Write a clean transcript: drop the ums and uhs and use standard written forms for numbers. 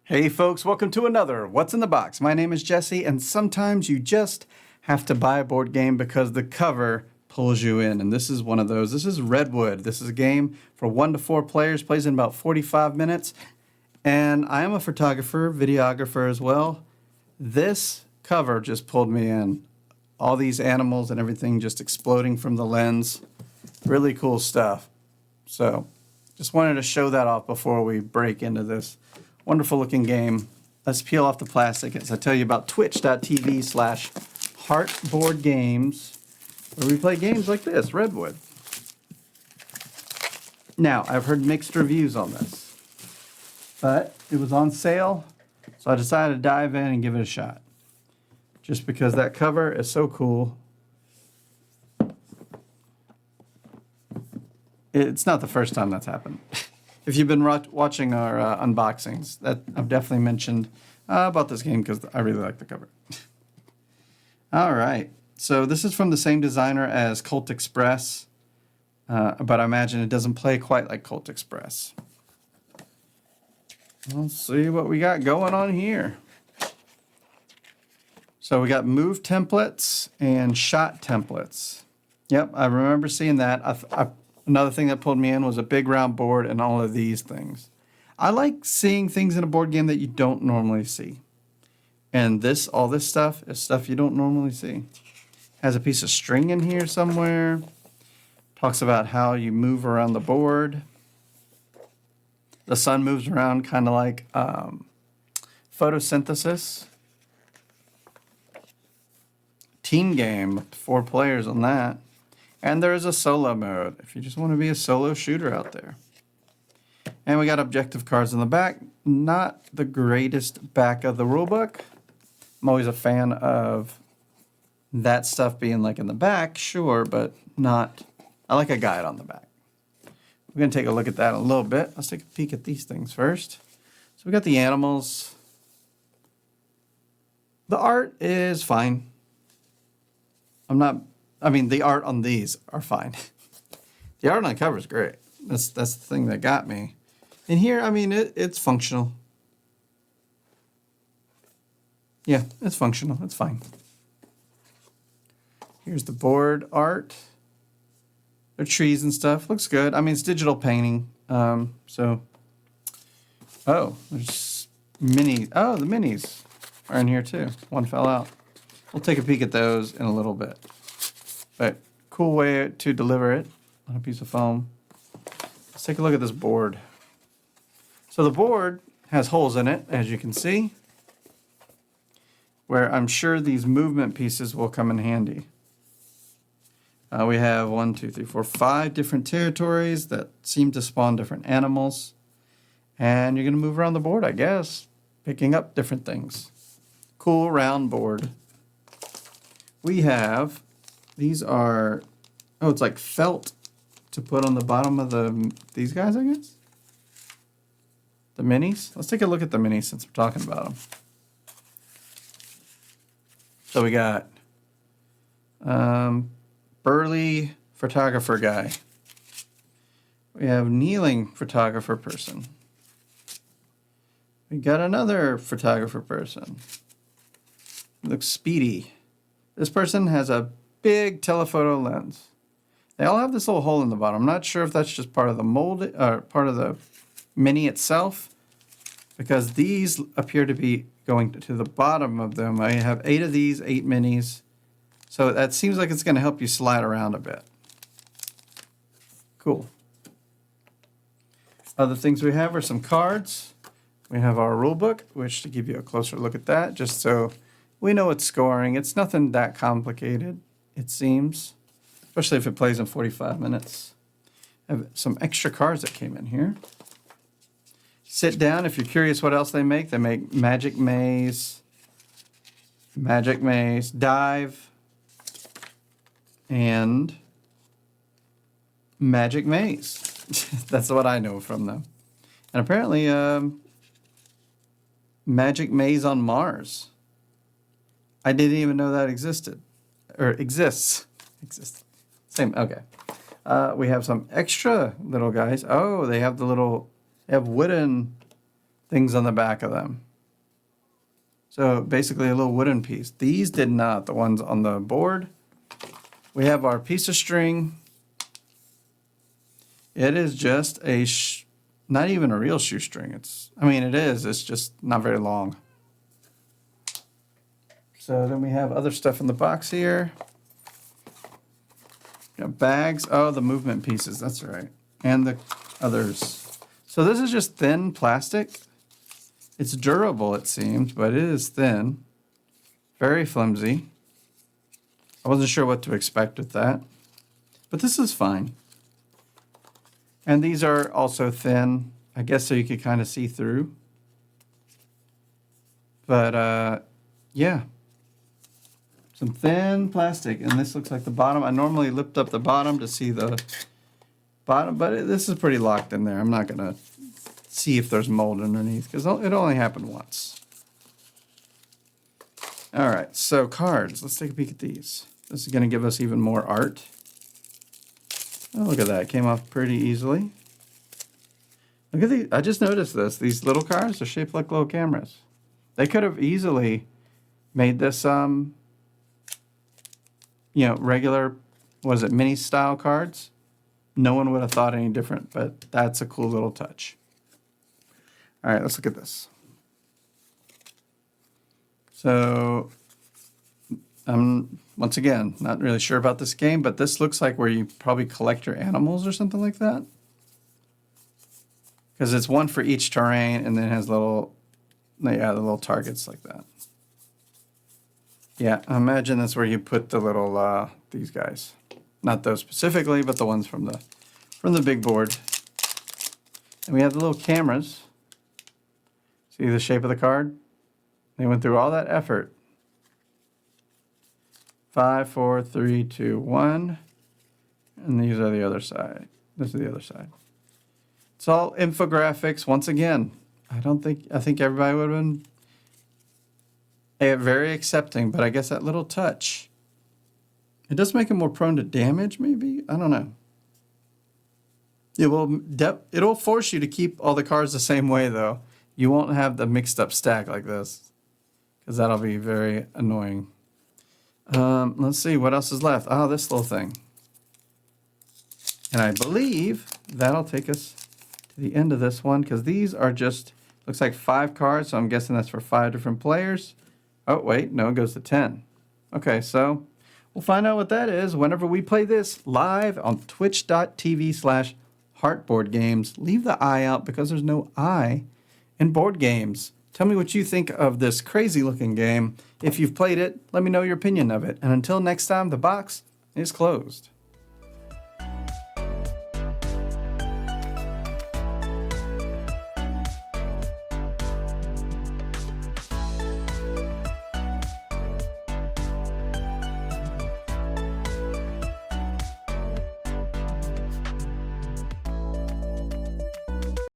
Hey folks, welcome to another What's in the Box. My name is Jesse, and sometimes you just have to buy a board game because the cover pulls you in, and this is one of those. This is Redwood. This is a game for 1 to 4 players, plays in about 45 minutes, and I am a photographer, videographer as well. This cover just pulled me in. All these animals and everything just exploding from the lens. Really cool stuff. So, just wanted to show that off before we break into this wonderful looking game. Let's peel off the plastic as I tell you about twitch.tv/heartboardgames, where we play games like this, Redwood. Now, I've heard mixed reviews on this, but it was on sale, so I decided to dive in and give it a shot. Just because that cover is so cool. It's not the first time that's happened. If you've been watching our unboxings, that I've definitely mentioned about this game because I really like the cover. All right, so this is from the same designer as Colt Express, but I imagine it doesn't play quite like Colt Express. Let's see what we got going on here. So we got move templates and shot templates. Yep, I remember seeing that. Another thing that pulled me in was a big round board and all of these things. I like seeing things in a board game that you don't normally see. And all this stuff is stuff you don't normally see. Has a piece of string in here somewhere. Talks about how you move around the board. The sun moves around kind of like photosynthesis. Team game, up to 4 players on that. And there is a solo mode, if you just want to be a solo shooter out there. And we got objective cards in the back. Not the greatest back of the rulebook. I'm always a fan of that stuff being like in the back, sure, but not. I like a guide on the back. We're going to take a look at that in a little bit. Let's take a peek at these things first. So we got the animals. The art is fine. The art on these are fine. The art on the cover is great. That's the thing that got me. And here, it's functional. Yeah, it's functional. It's fine. Here's the board art. The trees and stuff. Looks good. It's digital painting. There's mini. Oh, the minis are in here too. One fell out. We'll take a peek at those in a little bit. But cool way to deliver it on a piece of foam. Let's take a look at this board. So the board has holes in it, as you can see, where I'm sure these movement pieces will come in handy. We have 5 different territories that seem to spawn different animals. And you're going to move around the board, I guess, picking up different things. Cool round board. We have, these are, it's like felt to put on the bottom of these guys, I guess? The minis? Let's take a look at the minis since we're talking about them. So we got burly photographer guy. We have kneeling photographer person. We got another photographer person. Looks speedy. This person has a big telephoto lens. They all have this little hole in the bottom. I'm not sure if that's just part of the mold or part of the mini itself, because these appear to be going to the bottom of them. I have 8 of these, 8 minis. So that seems like it's going to help you slide around a bit. Cool. Other things we have are some cards. We have our rule book, which to give you a closer look at that, just so we know it's scoring. It's nothing that complicated, it seems, especially if it plays in 45 minutes. I have some extra cards that came in here. Sit down if you're curious what else they make. They make Magic Maze, Dive, and Magic Maze. That's what I know from them. And apparently, Magic Maze on Mars. I didn't even know that existed. Or exists. Same, okay. We have some extra little guys. Oh, they have wooden things on the back of them. So basically a little wooden piece. These did not, the ones on the board. We have our piece of string. It is just a, not even a real shoestring. It is, it's just not very long. So then we have other stuff in the box here. Got bags. Oh, the movement pieces, that's right. And the others. So this is just thin plastic. It's durable, it seems, but it is thin. Very flimsy. I wasn't sure what to expect with that. But this is fine. And these are also thin, I guess so you could kind of see through. But, yeah. Some thin plastic, and this looks like the bottom. I normally lift up the bottom to see the bottom, but this is pretty locked in there. I'm not going to see if there's mold underneath, because it only happened once. All right, so cards. Let's take a peek at these. This is going to give us even more art. Oh, look at that. It came off pretty easily. Look at these. I just noticed this. These little cards are shaped like little cameras. They could have easily made this, regular, what is it, mini style cards. No one would have thought any different, but that's a cool little touch. All right, let's look at this. So, I'm, once again, not really sure about this game, but this looks like where you probably collect your animals or something like that. Because it's one for each terrain, and then it has the little targets like that. Yeah, I imagine that's where you put the little, these guys. Not those specifically, but the ones from the big board. And we have the little cameras. See the shape of the card? They went through all that effort. 5, 4, 3, 2, 1. And these are the other side. This is the other side. It's all infographics. Once again, I think everybody would have been very accepting, but I guess that little touch, it does make it more prone to damage, maybe? I don't know. It'll force you to keep all the cards the same way, though. You won't have the mixed up stack like this, because that'll be very annoying. Let's see, what else is left? Oh, this little thing. And I believe that'll take us to the end of this one, because these are just, looks like 5 cards, so I'm guessing that's for 5 different players. Oh, wait, no, it goes to 10. Okay, so we'll find out what that is whenever we play this live on twitch.tv/heartboardgames. Leave the I out because there's no I in board games. Tell me what you think of this crazy looking game. If you've played it, let me know your opinion of it. And until next time, the box is closed.